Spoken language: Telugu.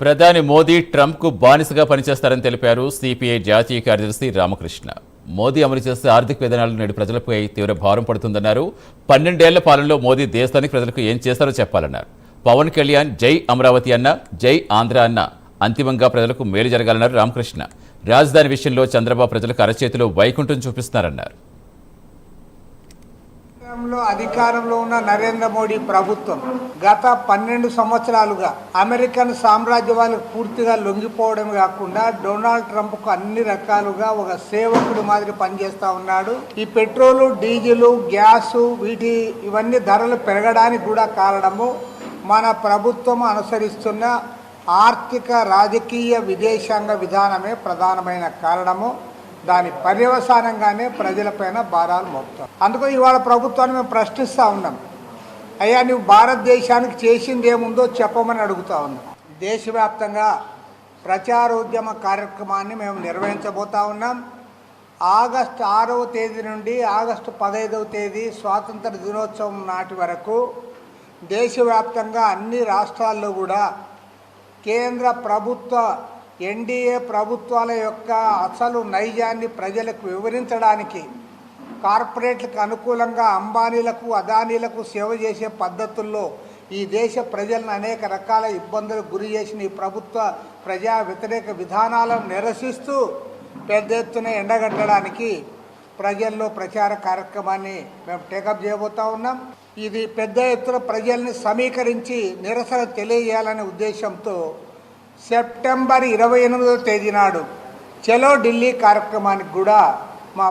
ప్రధాని మోదీ ట్రంప్కు బానిసగా పనిచేస్తారని తెలిపారు సిపిఐ జాతీయ కార్యదర్శి రామకృష్ణ. మోదీ అమలు చేసే ఆర్థిక విధానాలు నేడు ప్రజలపై తీవ్ర భారం పడుతుందన్నారు. 12 ఏళ్ల పాలనలో మోదీ దేశానికి ప్రజలకు ఏం చేశారో చెప్పాలన్నారు. పవన్ కళ్యాణ్ జై అమరావతి అన్న, జై ఆంధ్ర అన్న అంతిమంగా ప్రజలకు మేలు జరగాలన్నారు రామకృష్ణ. రాజధాని విషయంలో చంద్రబాబు ప్రజలకు అరచేతిలో వైకుంఠం చూపిస్తున్నారన్నారు. అధికారంలో ఉన్న నరేంద్ర మోడీ ప్రభుత్వం గత 12 సంవత్సరాలుగా అమెరికన్ సామ్రాజ్యవాదులకు పూర్తిగా లొంగిపోవడం కాకుండా డొనాల్డ్ ట్రంప్ కు అన్ని రకాలుగా ఒక సేవకుడు మాదిరి పనిచేస్తా ఉన్నాడు. ఈ పెట్రోలు, డీజిల్, గ్యాసు ఇవన్నీ ధరలు పెరగడానికి కూడా కారణము మన ప్రభుత్వం అనుసరిస్తున్న ఆర్థిక, రాజకీయ, విదేశాంగ విధానమే ప్రధానమైన కారణము. దాని పర్యవసానంగానే ప్రజలపైన భారాలు మోపుతాం. అందుకు ఇవాళ ప్రభుత్వాన్ని మేము ప్రశ్నిస్తూ ఉన్నాం. అయ్యా, నువ్వు భారతదేశానికి చేసింది ఏముందో చెప్పమని అడుగుతా ఉన్నాం. దేశవ్యాప్తంగా ప్రచారోద్యమ కార్యక్రమాన్ని మేము నిర్వహించబోతా ఉన్నాం. ఆగస్టు 6వ తేదీ నుండి ఆగస్టు 15వ తేదీ స్వాతంత్ర దినోత్సవం నాటి వరకు దేశవ్యాప్తంగా అన్ని రాష్ట్రాల్లో కూడా కేంద్ర ప్రభుత్వ ఎన్డీఏ ప్రభుత్వాల యొక్క అసలు నైజాన్ని ప్రజలకు వివరించడానికి, కార్పొరేట్లకు అనుకూలంగా అంబానీలకు, అదానీలకు సేవ చేసే పద్ధతుల్లో ఈ దేశ ప్రజలను అనేక రకాల ఇబ్బందులకు గురి చేసిన ఈ ప్రభుత్వ ప్రజా వ్యతిరేక విధానాలను నిరసిస్తూ పెద్ద ఎత్తున ఎండగట్టడానికి ప్రజల్లో ప్రచార కార్యక్రమాన్ని మేము టేకప్ చేయబోతా ఉన్నాం. ఇది పెద్ద ఎత్తున ప్రజల్ని సమీకరించి నిరసన తెలియజేయాలనే ఉద్దేశంతో సెప్టెంబర్ 28వ తేదీ నాడు చలో ఢిల్లీ కార్యక్రమానికి కూడా మా